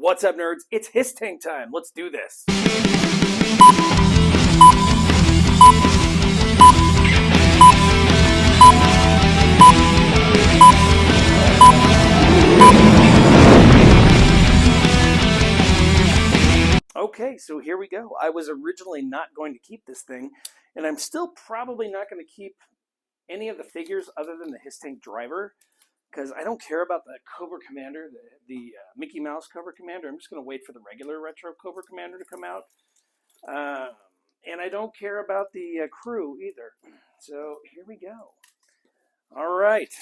What's up, nerds? It's Hisstank time. Let's do this. Okay, so here we go. I was originally not going to keep this thing, and I'm still probably not going to keep any of the figures other than the Hisstank driver, because I don't care about the Cobra Commander, the Mickey Mouse Cobra Commander. I'm just going to wait for the regular retro Cobra Commander to come out. And I don't care about the crew either. So here we go. All right.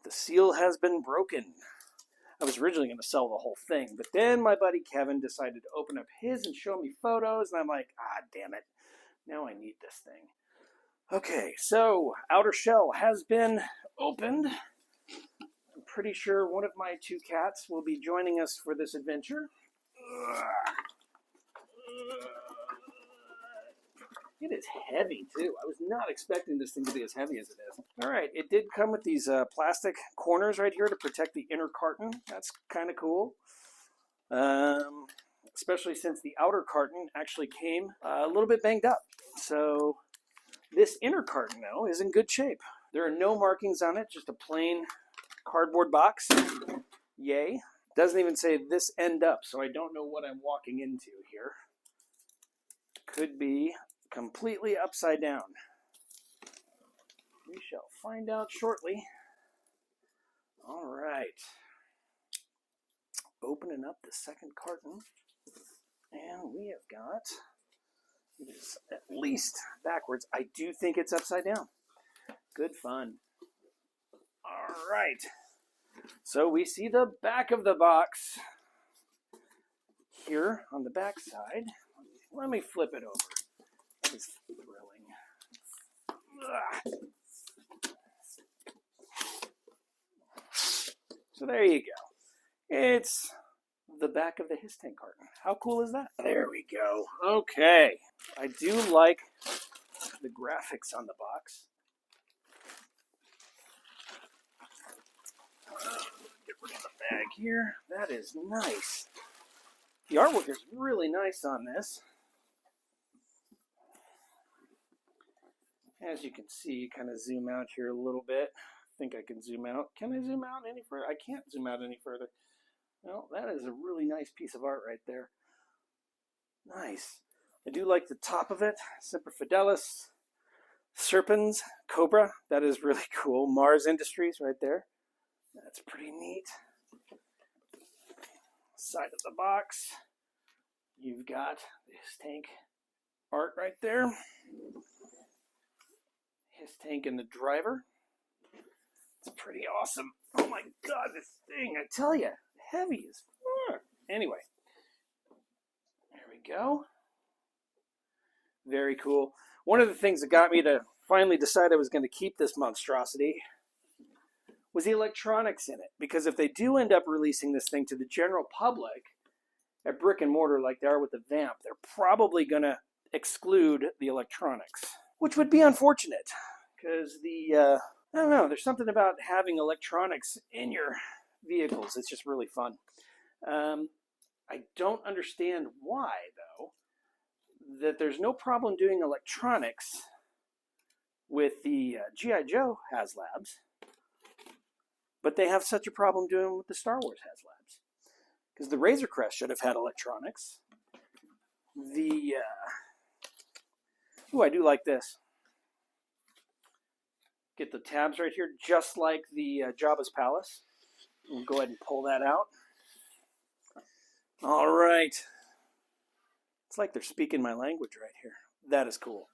The seal has been broken. I was originally going to sell the whole thing, but then my buddy Kevin decided to open up his and show me photos, and I'm like, ah, damn it. Now I need this thing. Okay, so outer shell has been opened. I'm pretty sure one of my two cats will be joining us for this adventure. It is heavy, too. I was not expecting this thing to be as heavy as it is. All right, it did come with these plastic corners right here to protect the inner carton. That's kind of cool. Especially since the outer carton actually came a little bit banged up. So this inner carton, though, is in good shape. There are no markings on it, just a plain cardboard box. Yay. Doesn't even say this end up, so I don't know what I'm walking into here. Could be completely upside down. We shall find out shortly. All right. Opening up the second carton. And we have got, it is at least backwards. I do think it's upside down. Good fun. All right. So we see the back of the box here on the back side. Let me flip it over. That is thrilling. So there you go. It's the back of the Hisstank carton. How cool is that? There we go. Okay. I do like the graphics on the box. Get rid of the bag here. That is nice. The artwork is really nice on this. As you can see, kind of zoom out here a little bit. I think I can zoom out. Can I zoom out any further? I can't zoom out any further. Well, that is a really nice piece of art right there. Nice. I do like the top of it. Semper Fidelis, Serpens, Cobra. That is really cool. Mars Industries right there. That's pretty neat. Side of the box. You've got the Hisstank art right there. Hisstank and the driver. It's pretty awesome. Oh my god, this thing, I tell you, heavy as fuck. Anyway, there we go. Very cool. One of the things that got me to finally decide I was going to keep this monstrosity was the electronics in it. Because if they do end up releasing this thing to the general public at brick and mortar like they are with the Vamp, they're probably going to exclude the electronics, which would be unfortunate. Because I don't know, there's something about having electronics in your vehicles. It's just really fun. I don't understand why, though, that there's no problem doing electronics with the G.I.JOE Haslabs, but they have such a problem doing with the Star Wars Haslabs. Because the Razor Crest should have had electronics. Ooh, I do like this. Get the tabs right here, just like the Jabba's Palace. We'll go ahead and pull that out. All right. It's like they're speaking my language right here. That is cool.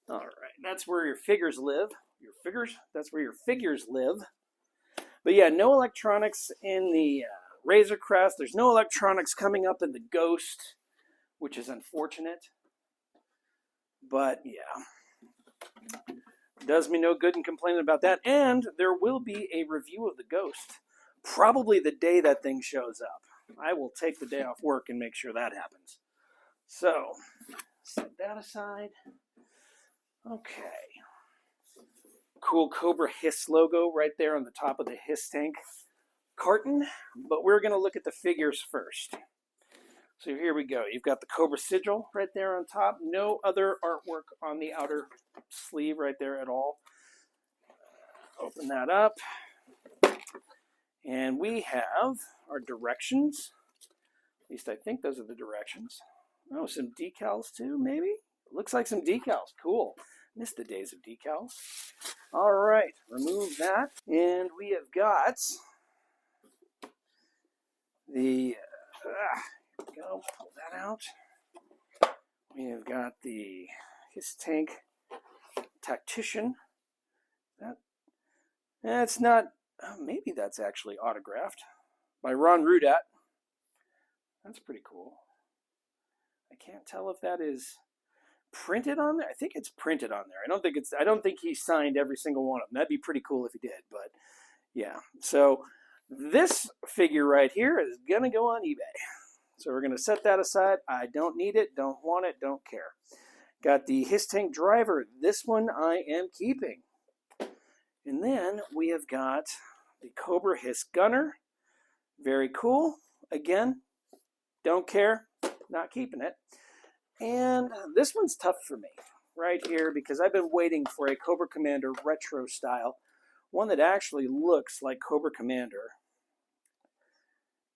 All right, that's where your figures live. That's where your figures live. But yeah, no electronics in the Razor Crest. There's no electronics coming up in the Ghost, which is unfortunate. But yeah. Does me no good in complaining about that. And there will be a review of the Ghost, probably the day that thing shows up. I will take the day off work and make sure that happens. So, set that aside. Okay. Cool Cobra Hiss logo right there on the top of the Hisstank carton, but we're going to look at the figures first. So here we go. You've got the Cobra sigil right there on top. No other artwork on the outer sleeve right there at all. Open that up. And we have our directions. At least I think those are the directions. Oh, some decals too, maybe? Looks like some decals. Cool. Missed the days of decals. All right, remove that. And we have got the, go, pull that out. We have got the Hisstank Tactician. That's not, maybe that's actually autographed by Ron Rudat. That's pretty cool. I can't tell if that is printed on there. I think it's printed on there. I don't think he signed every single one of them. That'd be pretty cool if he did, but yeah. So this figure right here is gonna go on eBay. So we're gonna set that aside. I don't need it, don't want it, don't care. Got the Hisstank driver. This one I am keeping. And then we have got the Cobra Hiss Gunner. Very cool. Again, don't care, not keeping it. And this one's tough for me right here because I've been waiting for a Cobra Commander retro style, one that actually looks like Cobra Commander.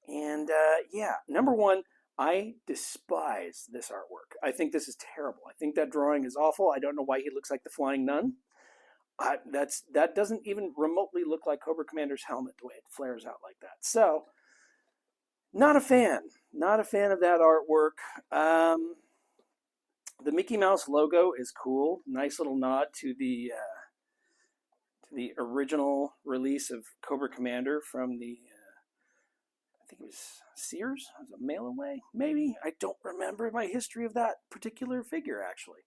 And yeah, number one, I despise this artwork. I think this is terrible. I think that drawing is awful. I don't know why he looks like the Flying Nun. That doesn't even remotely look like Cobra Commander's helmet the way it flares out like that. So, not a fan. Not a fan of that artwork. The Mickey Mouse logo is cool. Nice little nod to the original release of Cobra Commander from the, I think it was Sears. It was a mail away, maybe. I don't remember my history of that particular figure, actually.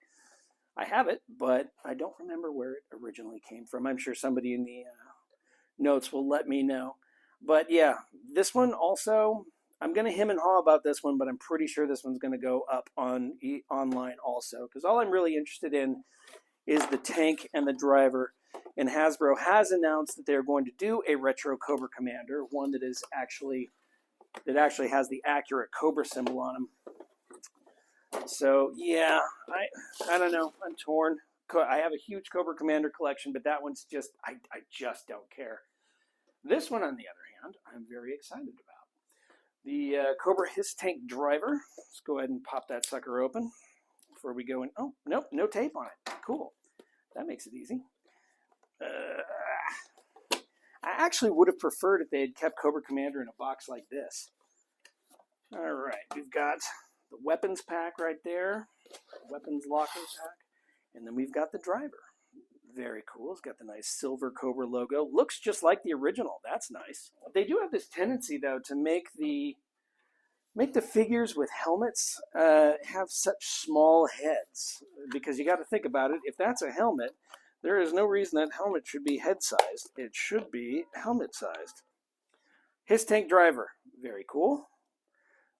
I have it, but I don't remember where it originally came from. I'm sure somebody in the notes will let me know. But yeah, this one also, I'm going to hem and haw about this one, but I'm pretty sure this one's going to go up on online also, because all I'm really interested in is the tank and the driver. And Hasbro has announced that they're going to do a retro Cobra Commander, one that actually has the accurate Cobra symbol on him. So yeah, I don't know. I'm torn. I have a huge Cobra Commander collection, but that one's just, I just don't care. This one, on the other hand, I'm very excited about. The Cobra Hisstank driver. Let's go ahead and pop that sucker open before we go in. Oh, nope, no tape on it. Cool. That makes it easy. I actually would have preferred if they had kept Cobra Commander in a box like this. All right, we've got the weapons pack right there, weapons locker pack, and then we've got the driver. Very cool. It's got the nice silver Cobra logo. Looks just like the original. That's nice. They do have this tendency, though, to make the figures with helmets have such small heads, because you got to think about it. If that's a helmet, there is no reason that helmet should be head-sized. It should be helmet-sized. Hisstank driver. Very cool.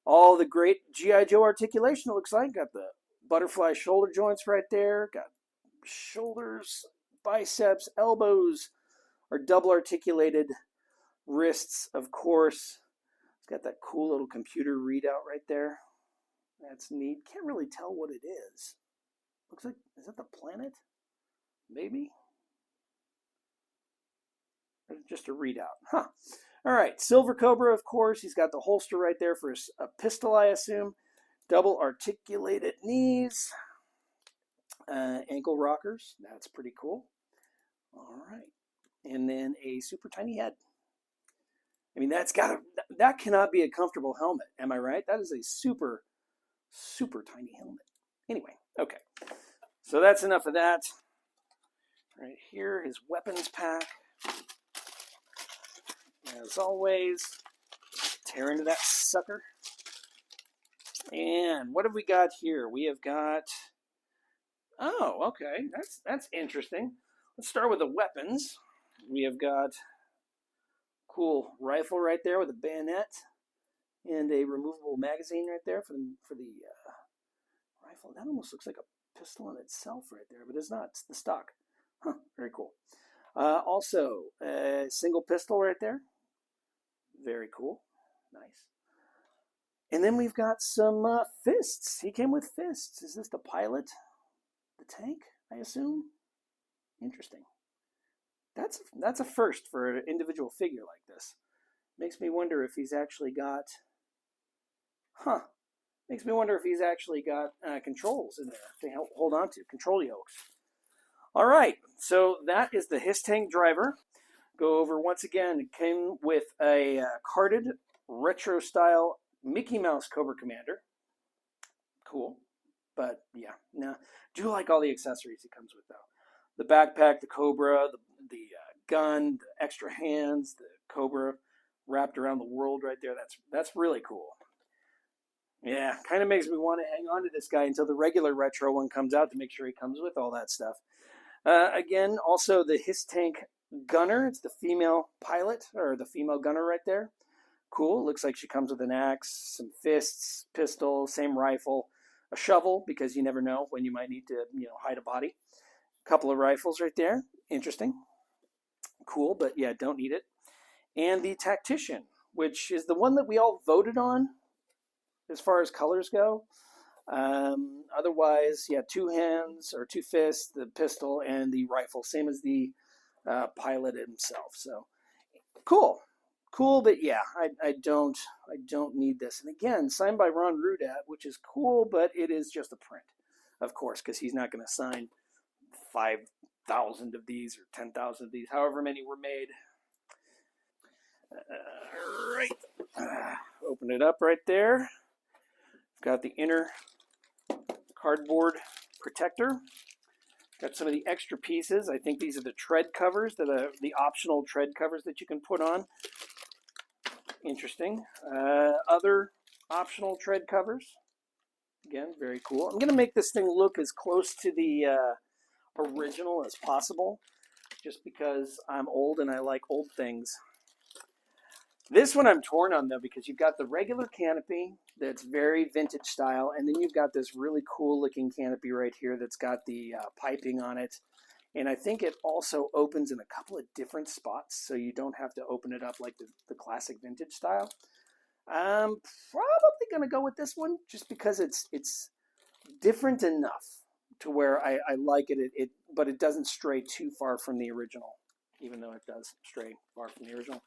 All the great G.I. Joe articulation, it looks like. Got the butterfly shoulder joints right there. Got shoulders, biceps, elbows are double articulated. Wrists, of course. It's got that cool little computer readout right there. That's neat. Can't really tell what it is. Looks like, is that the planet? Maybe? Or just a readout. Huh. All right, Silver Cobra, of course. He's got the holster right there for a pistol, I assume. Double articulated knees. Ankle rockers. That's pretty cool. All right. And then a super tiny head. I mean, that cannot be a comfortable helmet. Am I right? That is a super, super tiny helmet. Anyway, okay. So that's enough of that. Right here, his weapons pack. As always, tear into that sucker. And what have we got here? We have got, oh, okay, that's interesting. Let's start with the weapons. We have got cool rifle right there with a bayonet and a removable magazine right there for the rifle. That almost looks like a pistol in itself right there, but it's not. It's the stock. Huh, very cool. Also, a single pistol right there. Very cool. Nice. And then we've got some fists. He came with fists. Is this the pilot? The tank, I assume? Interesting. That's a first for an individual figure like this. Makes me wonder if he's actually got... Huh. Makes me wonder if he's actually got controls in there to hold on to. Control yokes. All right. So that is the Hisstank driver. Go over once again. It came with a carded retro style Mickey Mouse Cobra Commander. Cool. But yeah, nah. Do like all the accessories it comes with though. The backpack, the Cobra, the gun, the extra hands, the Cobra wrapped around the world right there. That's really cool. Yeah, kind of makes me want to hang on to this guy until the regular retro one comes out to make sure he comes with all that stuff. Again, also the Hisstank gunner. It's the female pilot, or the female gunner right there. Cool. Looks like she comes with an axe, some fists, pistol, same rifle, a shovel, because you never know when you might need to, hide a body. A couple of rifles right there. Interesting. Cool, but yeah, don't need it. And the tactician, which is the one that we all voted on as far as colors go. Otherwise, yeah, 2 hands or 2 fists, the pistol, and the rifle, same as the pilot himself. So cool, but yeah, I don't need this. And again, signed by Ron Rudat, which is cool, but it is just a print, of course, because he's not going to sign 5,000 of these or 10,000 of these, however many were made. Open it up right there. Got the inner cardboard protector. Got some of the extra pieces. I think these are the tread covers, the optional tread covers that you can put on. Interesting. Other optional tread covers. Again, very cool. I'm going to make this thing look as close to the original as possible, just because I'm old and I like old things. This one I'm torn on though, because you've got the regular canopy that's very vintage style, and then you've got this really cool looking canopy right here that's got the piping on it. And I think it also opens in a couple of different spots, so you don't have to open it up like the classic vintage style. I'm probably going to go with this one just because it's different enough to where I like it, but it doesn't stray too far from the original, even though it does stray far from the original.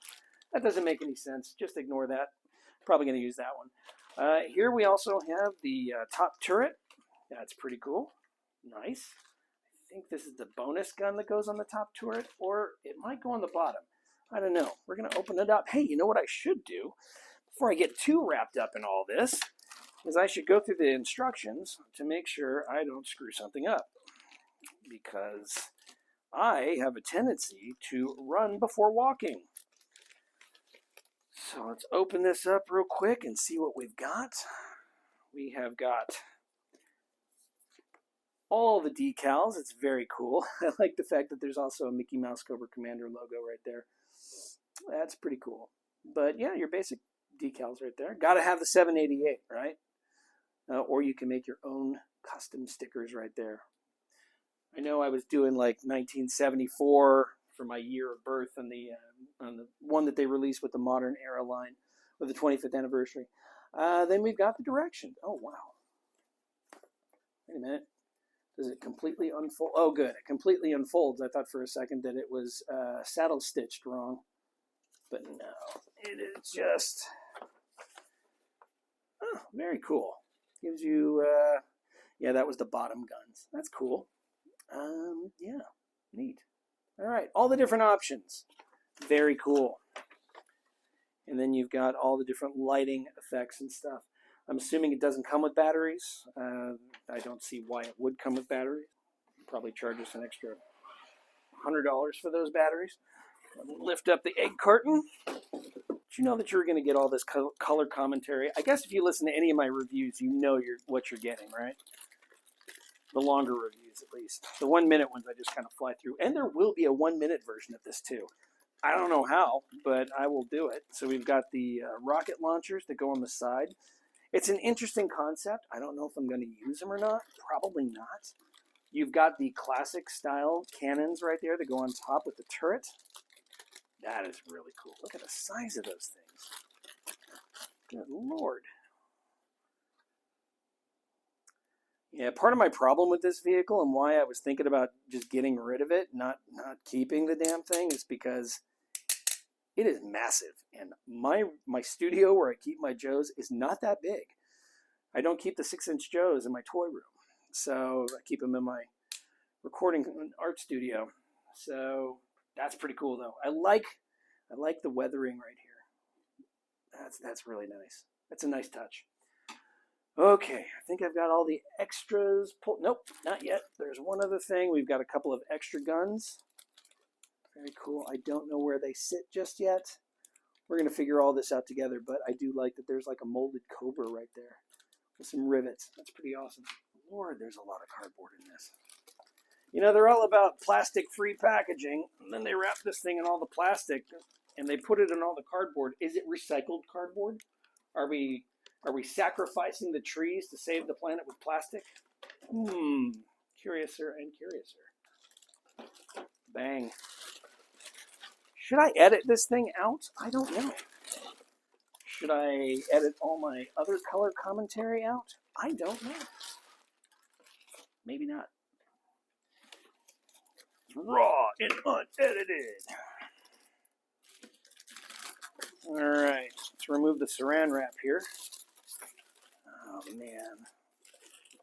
That doesn't make any sense. Just ignore that. Probably going to use that one. Here we also have the top turret. That's pretty cool. Nice. I think this is the bonus gun that goes on the top turret, or it might go on the bottom. I don't know. We're going to open it up. Hey, you know what I should do before I get too wrapped up in all this is I should go through the instructions to make sure I don't screw something up, because I have a tendency to run before walking. So let's open this up real quick and see what we've got. We have got all the decals. It's very cool. I like the fact that there's also a Mickey Mouse Cobra Commander logo right there. That's pretty cool. But yeah, your basic decals right there. Got to have the 788, right? Or you can make your own custom stickers right there. I know I was doing like 1974 for my year of birth on the one that they released with the Modern Era line with the 25th anniversary. Then we've got the directions. Oh, wow. Wait a minute. Does it completely unfold? Oh, good. It completely unfolds. I thought for a second that it was saddle stitched wrong. But no, it is just... Oh, very cool. Gives you... yeah, that was the bottom guns. That's cool. Yeah, neat. All right, all the different options. Very cool. And then you've got all the different lighting effects and stuff. I'm assuming it doesn't come with batteries. I don't see why it would come with batteries. Probably charge us an extra $100 for those batteries. Lift up the egg carton. Did you know that you're going to get all this color commentary? I guess if you listen to any of my reviews, you know what you're getting, right? The longer reviews, at least. The 1 minute ones I just kind of fly through. And there will be a 1 minute version of this too. I don't know how, but I will do it. So we've got the rocket launchers that go on the side. It's an interesting concept. I don't know if I'm going to use them or not. Probably not. You've got the classic style cannons right there that go on top with the turret. That is really cool. Look at the size of those things. Good Lord. Yeah, part of my problem with this vehicle and why I was thinking about just getting rid of it, not keeping the damn thing, is because it is massive. And my studio where I keep my Joes is not that big. I don't keep the 6-inch Joes in my toy room. So I keep them in my recording art studio. So that's pretty cool though. I like the weathering right here. That's really nice. That's a nice touch. Okay, I think I've got all the extras pulled. Nope, not yet. There's one other thing. We've got a couple of extra guns. Very cool. I don't know where they sit just yet. We're going to figure all this out together, but I do like that there's like a molded Cobra right there with some rivets. That's pretty awesome. Lord, there's a lot of cardboard in this. You know, they're all about plastic-free packaging, and then they wrap this thing in all the plastic, and they put it in all the cardboard. Is it recycled cardboard? Are we sacrificing the trees to save the planet with plastic? Curiouser and curiouser. Bang. Should I edit this thing out? I don't know. Should I edit all my other color commentary out? I don't know. Maybe not. Raw and unedited. All right, let's remove the saran wrap here. Oh man,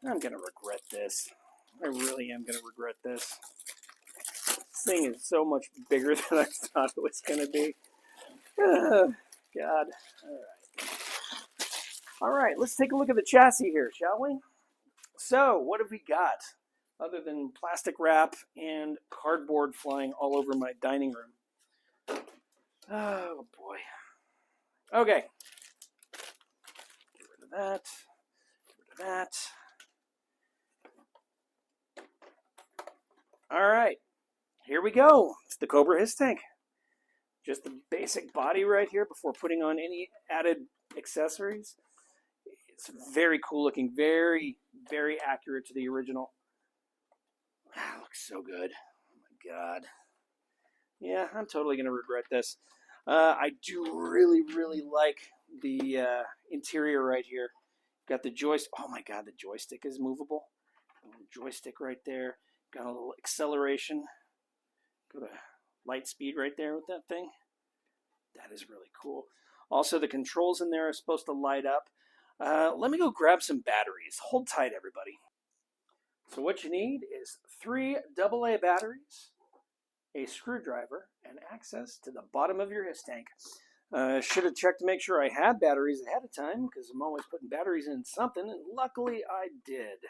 I'm gonna regret this. I really am gonna regret this. This thing is so much bigger than I thought it was gonna be. Oh, God. All right, let's take a look at the chassis here, shall we? So, what have we got other than plastic wrap and cardboard flying all over my dining room? Oh boy. Okay. Get rid of that. Get rid of that. All right. Here we go. It's the Cobra Hisstank. Just the basic body right here before putting on any added accessories. It's very cool looking, very, very accurate to the original. Wow, looks so good. Oh my God. Yeah, I'm totally going to regret this. I do really, really like the interior right here. Got the joystick. Oh my God, the joystick is movable. A little joystick right there. Got a little acceleration. Go to light speed right there with that thing. That is really cool. Also, the controls in there are supposed to light up. Let me go grab some batteries. Hold tight, everybody. So what you need is 3 AA batteries, a screwdriver, and access to the bottom of your Hisstank. Should have checked to make sure I had batteries ahead of time, because I'm always putting batteries in something, and luckily I did.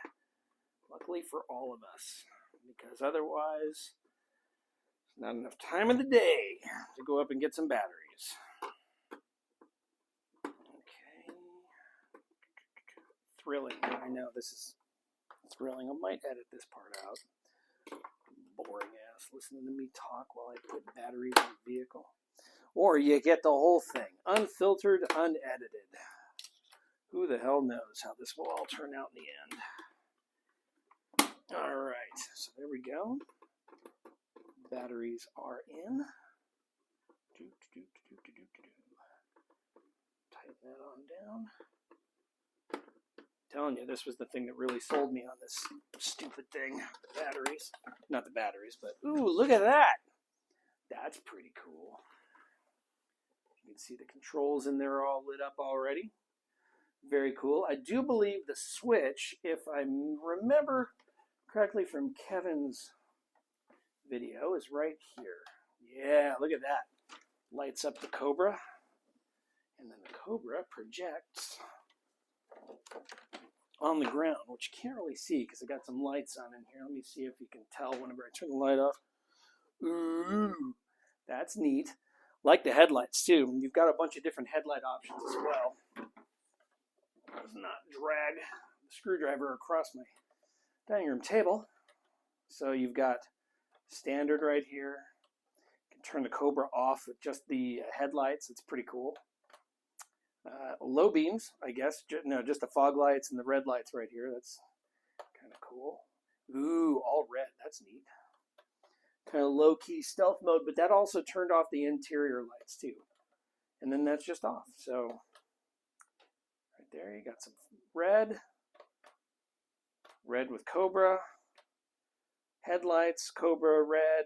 Luckily for all of us, because otherwise, not enough time of the day to go up and get some batteries. Okay. Thrilling. I know this is thrilling. I might edit this part out. Boring ass listening to me talk while I put batteries in the vehicle. Or you get the whole thing, unfiltered, unedited. Who the hell knows how this will all turn out in the end. All right, so there we go. Batteries are in. Tighten that on down. I'm telling you, this was the thing that really sold me on this stupid thing. The batteries. Not the batteries, but ooh, look at that. That's pretty cool. You can see the controls in there are all lit up already. Very cool. I do believe the switch, if I remember correctly from Kevin's video, is right here. Yeah, look at that. Lights up the Cobra. And then the Cobra projects on the ground, which you can't really see because I got some lights on in here. Let me see if you can tell whenever I turn the light off. Ooh, that's neat. Like the headlights too. You've got a bunch of different headlight options as well. Does not drag the screwdriver across my dining room table. So you've got standard right here. You can turn the Cobra off with just the headlights. It's pretty cool. Low beams, I guess. No, just the fog lights and the red lights right here. That's kind of cool. Ooh, all red. That's neat. kind of low-key stealth mode, but that also turned off the interior lights too. And then that's just off. So right there, you got some red with Cobra, headlights, Cobra, red,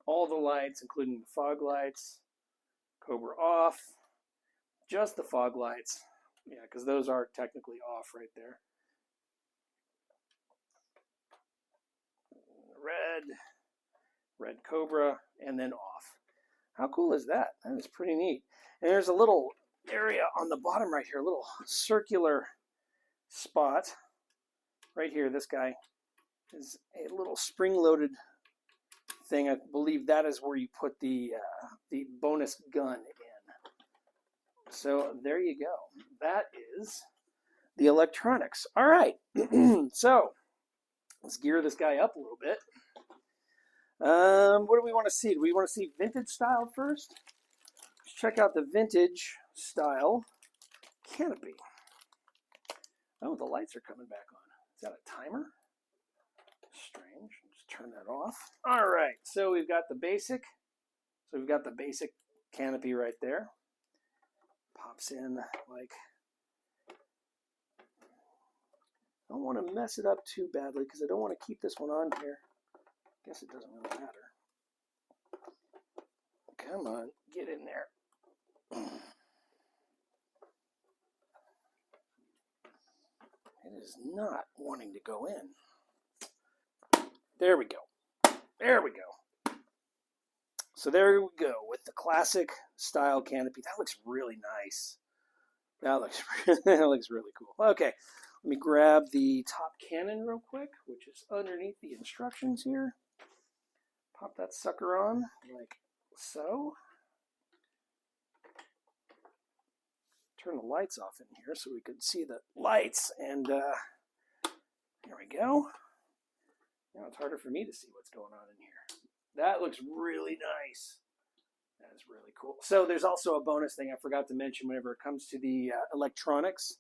all the lights, including the fog lights, Cobra off, just the fog lights. Yeah, because those are technically off right there. Red Cobra, and then off. How cool is that? That is pretty neat. And there's a little area on the bottom right here, a little circular spot right here. This guy is a little spring-loaded thing. I believe that is where you put the bonus gun in. So there you go. That is the electronics. All right. So let's gear this guy up a little bit. What do we want to see? Do we want to see vintage style first? Let's check out the vintage style canopy. Oh, the lights are coming back on. Is that a timer? Strange. Just turn that off. All right. So we've got the basic. So we've got the basic canopy right there. Pops in like. I don't want to mess it up too badly because I don't want to keep this one on here. Guess it doesn't really matter. Come on, get in there. It is not wanting to go in. There we go. There we go. So there we go with the classic style canopy. That looks really nice. That looks really cool. Okay, let me grab the top cannon real quick, which is underneath the instructions here. Pop that sucker on like so. Turn the lights off in here so we can see the lights. And there we go. Now it's harder for me to see what's going on in here. That looks really nice. That is really cool. So there's also a bonus thing I forgot to mention whenever it comes to the electronics.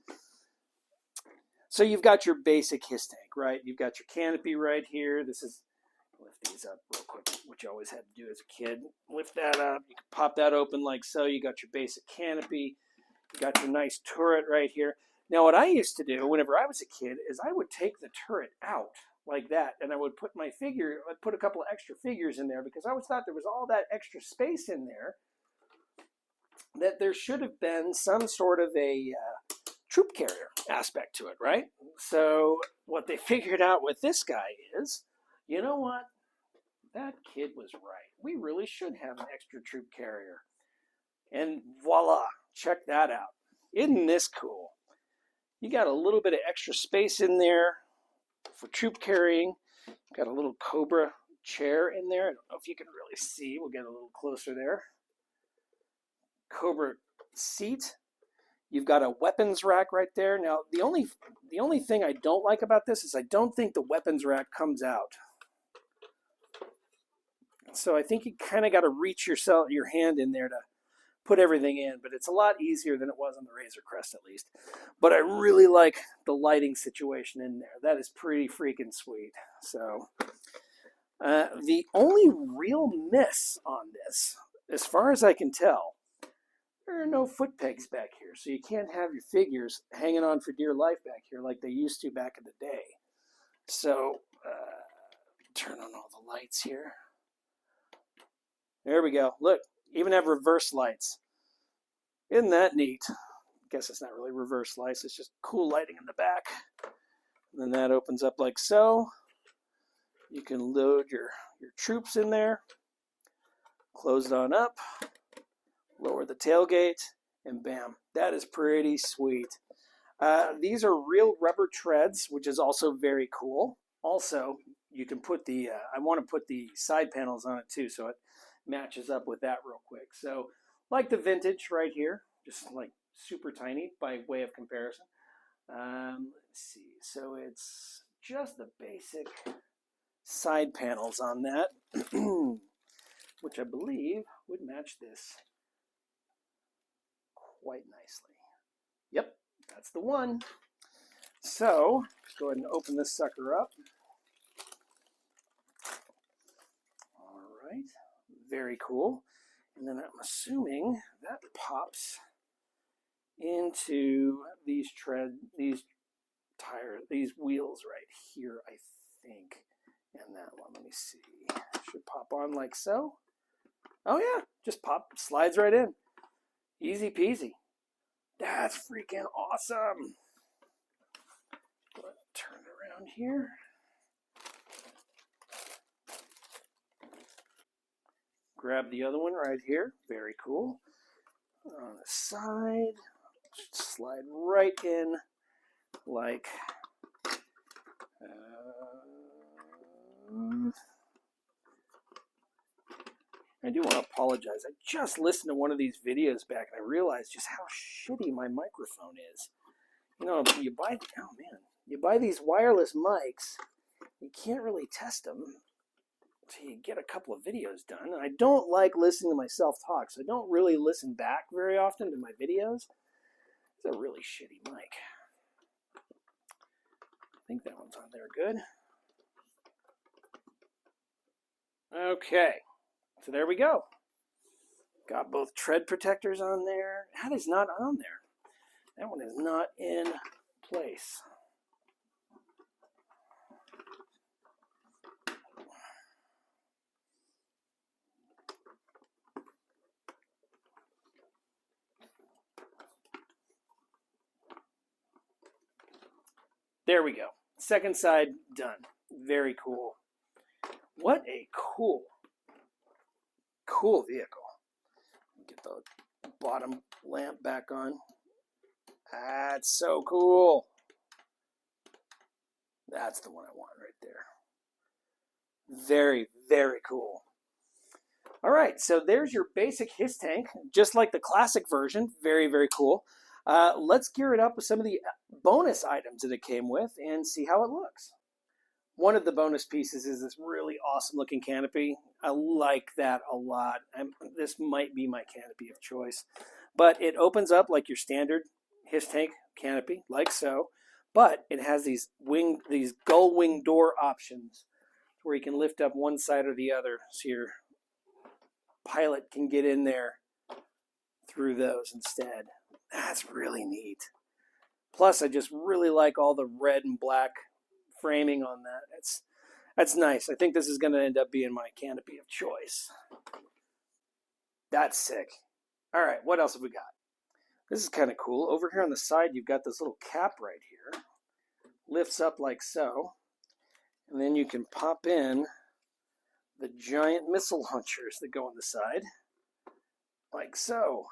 So you've got your basic Hisstank, right? You've got your canopy right here. This is, lift these up real quick, which you always had to do as a kid. Lift that up. You can pop that open like so. You got your basic canopy. You got your nice turret right here. Now what I used to do whenever I was a kid is I would take the turret out like that, and I would put my figure, I'd put a couple of extra figures in there because I always thought there was all that extra space in there that there should have been some sort of a troop carrier aspect to it, right? So what they figured out with this guy is, you know what? That kid was right. We really should have an extra troop carrier. And voila, check that out. Isn't this cool? You got a little bit of extra space in there for troop carrying. Got a little Cobra chair in there. I don't know if you can really see. We'll get a little closer there. Cobra seat. You've got a weapons rack right there. Now, the only thing I don't like about this is I don't think the weapons rack comes out. So I think you kind of got to reach your hand in there to put everything in, but it's a lot easier than it was on the Razor Crest at least. But I really like the lighting situation in there. That is pretty freaking sweet. So the only real miss on this, as far as I can tell, there are no foot pegs back here. So you can't have your figures hanging on for dear life back here like they used to back in the day. So turn on all the lights here. There we go. Look, even have reverse lights. Isn't that neat? I guess it's not really reverse lights. It's just cool lighting in the back. And then that opens up like so. You can load your troops in there. Close it on up. Lower the tailgate. And bam. That is pretty sweet. These are real rubber treads, which is also very cool. Also, you can put the, I want to put the side panels on it too, so it matches up with that real quick. So, like the vintage right here, just like super tiny by way of comparison. Let's see, so it's just the basic side panels on that, which I believe would match this quite nicely. Yep, that's the one. So, let's go ahead and open this sucker up. right, very cool. And then I'm assuming that pops into these these wheels right here, I think. And that one, let me see, should pop on like so. Oh yeah, just slides right in. Easy peasy. That's freaking awesome. Turn it around here. Grab the other one right here. Very cool. On the side, slide right in like I do want to apologize. I just listened to one of these videos back and I realized just how shitty my microphone is. You know, you buy these wireless mics, you can't really test them until you get a couple of videos done. And I don't like listening to myself talk, so I don't really listen back very often to my videos. It's a really shitty mic. I think that one's on there good. Okay, so there we go. Got both tread protectors on there. That is not on there. That one is not in place. There we go. Second side done. Very cool. What a cool vehicle. Get the bottom lamp back on. That's so cool. That's the one I want right there. Very, very cool. All right, so there's your basic Hisstank, just like the classic version. Very, very cool. Let's gear it up with some of the bonus items that it came with and see how it looks. One of the bonus pieces is this really awesome looking canopy. I like that a lot. This might be my canopy of choice. But it opens up like your standard Hisstank canopy, like so. But it has these gull wing door options where you can lift up one side or the other so your pilot can get in there through those instead. That's really neat. Plus, I just really like all the red and black framing on that. That's nice. I think this is going to end up being my canopy of choice. That's sick. All right, what else have we got? This is kind of cool. Over here on the side, you've got this little cap right here. Lifts up like so. And then you can pop in the giant missile launchers that go on the side. Like so.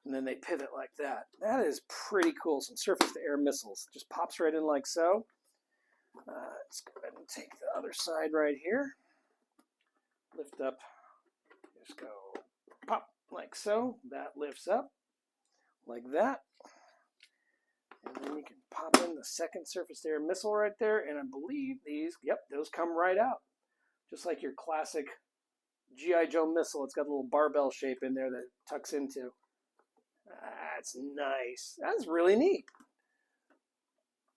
And then they pivot like that. That is pretty cool. Some surface-to-air missiles. Just pops right in like so. Let's go ahead and take the other side right here. Lift up. Just go pop like so. That lifts up like that. And then you can pop in the second surface-to-air missile right there. And I believe these, yep, those come right out. Just like your classic G.I.JOE missile. It's got a little barbell shape in there that it tucks into. That's nice. That's really neat.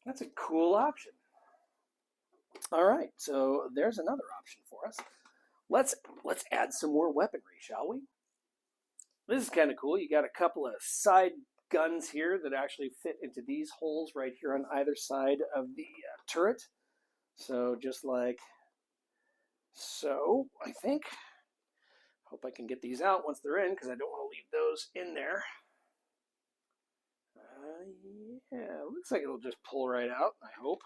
That's a cool option. All right, so there's another option for us. Let's add some more weaponry, shall we? This is kind of cool. You got a couple of side guns here that actually fit into these holes right here on either side of the turret. So just like so, I think. Hope I can get these out once they're in because I don't want to leave those in there. Yeah, looks like it'll just pull right out, I hope.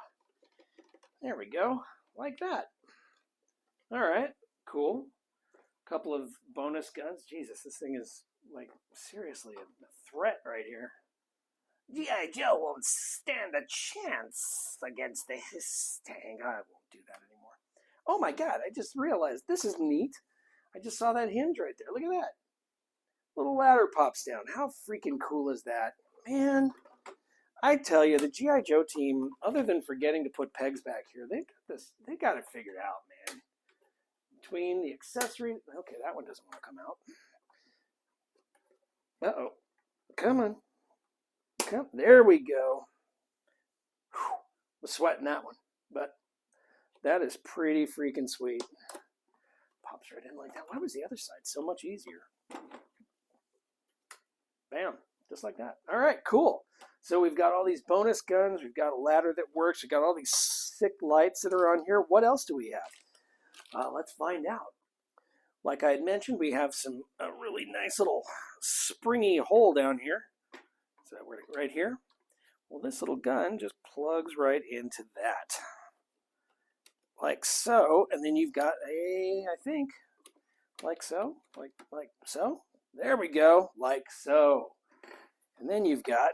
There we go, like that. All right, cool. Couple of bonus guns. Jesus, this thing is like seriously a threat right here. G.I.JOE won't stand a chance against the Hisstank. I won't do that anymore. Oh my God, I just realized this is neat. I just saw that hinge right there. Look at that. Little ladder pops down. How freaking cool is that? Man, I tell you, the G.I.JOE team, other than forgetting to put pegs back here, they got it figured out, man. Between the accessories, okay, that one doesn't want to come out. Uh-oh. Come on. There we go. Whew. Was sweating that one, but that is pretty freaking sweet. pops right in like that. Why was the other side so much easier? Bam, just like that. All right, cool. So we've got all these bonus guns. We've got a ladder that works. We've got all these sick lights that are on here. What else do we have? Let's find out. Like I had mentioned, we have a really nice little springy hole down here. So right here. Well, this little gun just plugs right into that. Like so. And then you've got I think, like so. Like so. There we go. Like so. And then you've got,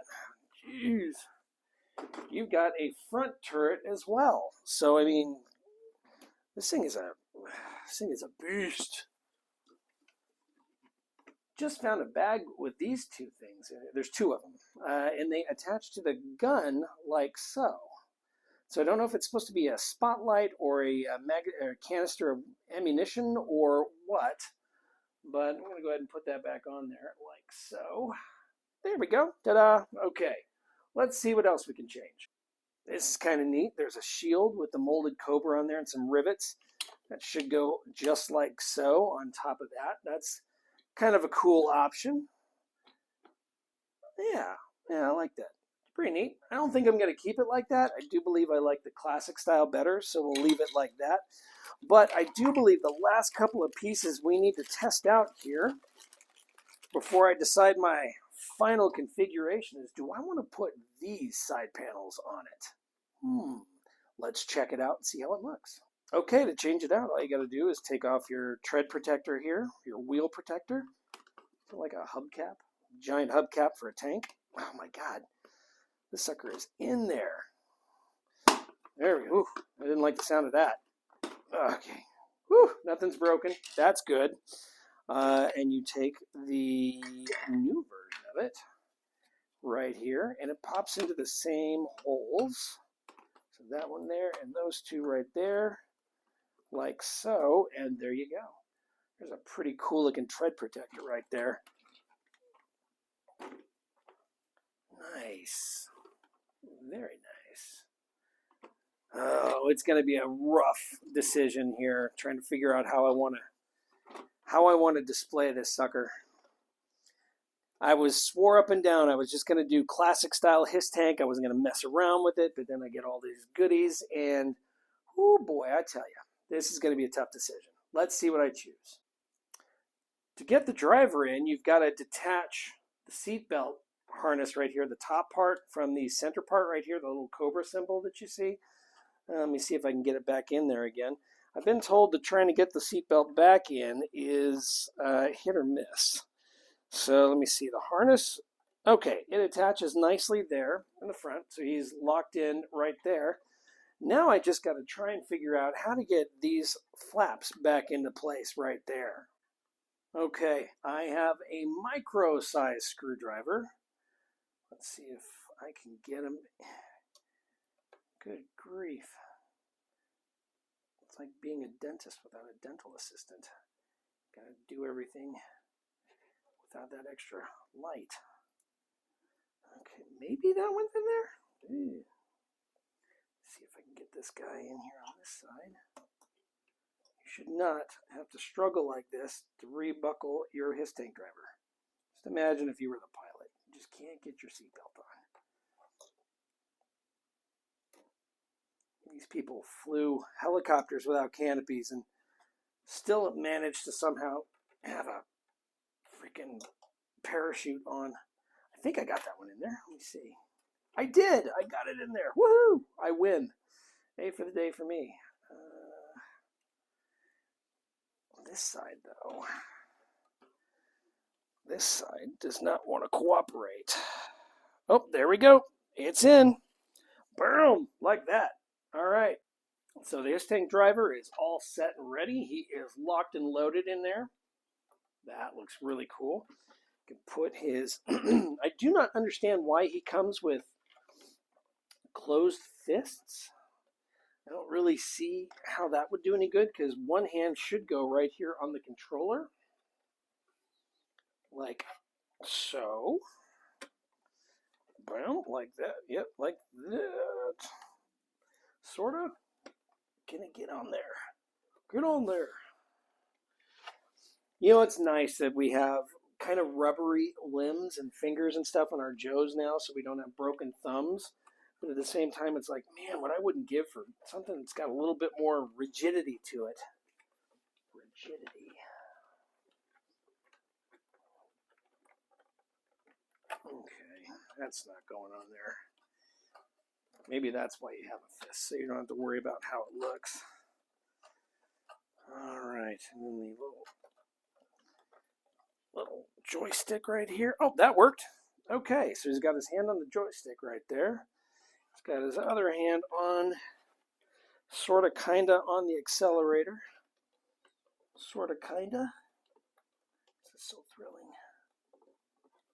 you've got a front turret as well. So, I mean, this thing is a beast. Just found a bag with these two things. There's two of them. And they attach to the gun like so. So I don't know if it's supposed to be a spotlight or a canister of ammunition or what. But I'm going to go ahead and put that back on there like so. There we go. Ta-da. Okay. Let's see what else we can change. This is kind of neat. There's a shield with the molded Cobra on there and some rivets. That should go just like so on top of that. That's kind of a cool option. Yeah, I like that. Pretty neat. I don't think I'm going to keep it like that. I do believe I like the classic style better, so we'll leave it like that. But I do believe the last couple of pieces we need to test out here before I decide my final configuration is, do I want to put these side panels on it? Let's check it out and see how it looks. Okay, to change it out, all you got to do is take off your tread protector here, your wheel protector. Like a hubcap, giant hubcap for a tank. Oh my God, this sucker is in there. There we go. I didn't like the sound of that. Okay, whew, nothing's broken. That's good. And you take the new version of it right here, and it pops into the same holes. So that one there, and those two right there, like so, and there you go. There's a pretty cool looking tread protector right there. Nice. Very nice. Oh, it's going to be a rough decision here, trying to figure out how I want to display this sucker. I swore up and down I was just going to do classic style Hisstank. I wasn't going to mess around with it, but then I get all these goodies, and oh boy, I tell you, this is going to be a tough decision. Let's see what I choose. To get the driver in, you've got to detach the seatbelt harness right here, the top part from the center part right here, the little Cobra symbol that you see. Let me see if I can get it back in there again. I've been told that trying to get the seatbelt back in is hit or miss. So let me see the harness. Okay, it attaches nicely there in the front, so he's locked in right there. Now I just got to try and figure out how to get these flaps back into place right there. Okay, I have a micro-sized screwdriver. Let's see if I can get him. Good grief. It's like being a dentist without a dental assistant. Gotta do everything without that extra light. Okay, maybe that one's in there? Ooh. See if I can get this guy in here on this side. You should not have to struggle like this to rebuckle your Hisstank driver. Just imagine if you were the pilot. You just can't get your seatbelt on. These people flew helicopters without canopies and still managed to somehow have a freaking parachute on. I think I got that one in there. Let me see. I did. I got it in there. Woohoo! I win. A for the day for me. This side, though. This side does not want to cooperate. Oh, there we go. It's in. Boom! Like that. All right. So the Hisstank driver is all set and ready. He is locked and loaded in there. That looks really cool. You can put his... I do not understand why he comes with closed fists. I don't really see how that would do any good because one hand should go right here on the controller. Like so. Boom, like that. Yep, like that. Sort of. Can it get on there? Get on there. You know, it's nice that we have kind of rubbery limbs and fingers and stuff on our Joes now, so we don't have broken thumbs. But at the same time, it's like, man, what I wouldn't give for something that's got a little bit more rigidity to it. Rigidity. Okay, that's not going on there. Maybe that's why you have a fist, so you don't have to worry about how it looks. All right, and then the little joystick right here. Oh, that worked. Okay, so he's got his hand on the joystick right there. He's got his other hand on, sort of, kind of on the accelerator. Sort of, kind of. This is so thrilling.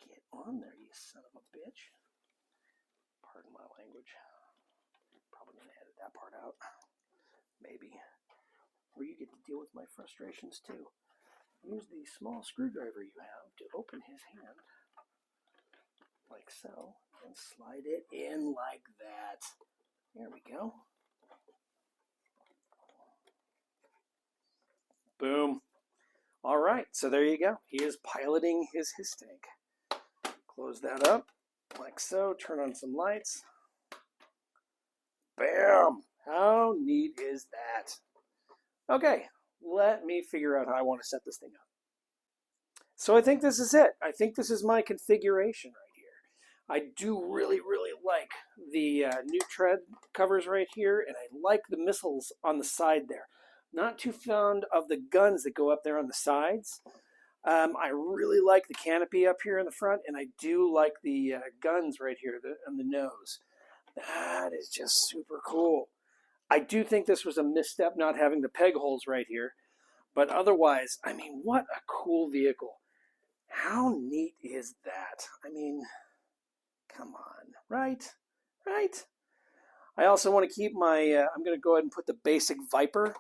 Get on there, you son of a bitch. Pardon my language. Probably going to edit that part out. Maybe. Or you get to deal with my frustrations too. Use the small screwdriver you have to open his hand, like so, and slide it in like that. There we go. Boom. All right, so there you go. He is piloting his Hisstank. Close that up, like so. Turn on some lights. Bam! How neat is that? Okay, let me figure out how I want to set this thing up. So I think this is it. I think this is my configuration right here. I do really, really like the new tread covers right here, and I like the missiles on the side there. Not too fond of the guns that go up there on the sides. I really like the canopy up here in the front, and I do like the guns right here on the nose. That is just super cool. I do think this was a misstep not having the peg holes right here, but otherwise, I mean, what a cool vehicle. How neat is that? I mean, come on, right? Right? I also want to keep my, I'm going to go ahead and put the basic Viper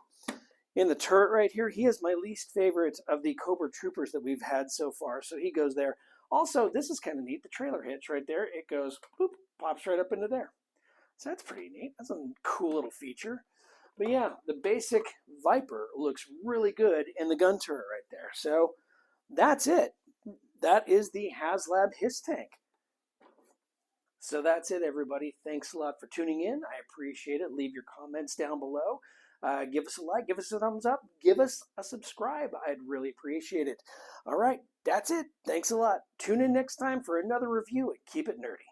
in the turret right here. He is my least favorite of the Cobra troopers that we've had so far, so he goes there. Also, this is kind of neat. The trailer hitch right there, it goes, boop, pops right up into there. So that's pretty neat. That's a cool little feature. But yeah, the basic Viper looks really good in the gun turret right there. So that's it. That is the Haslab Hisstank. So that's it, everybody. Thanks a lot for tuning in. I appreciate it. Leave your comments down below. Give us a like, give us a thumbs up, give us a subscribe. I'd really appreciate it. All right, that's it. Thanks a lot. Tune in next time for another review and keep it nerdy.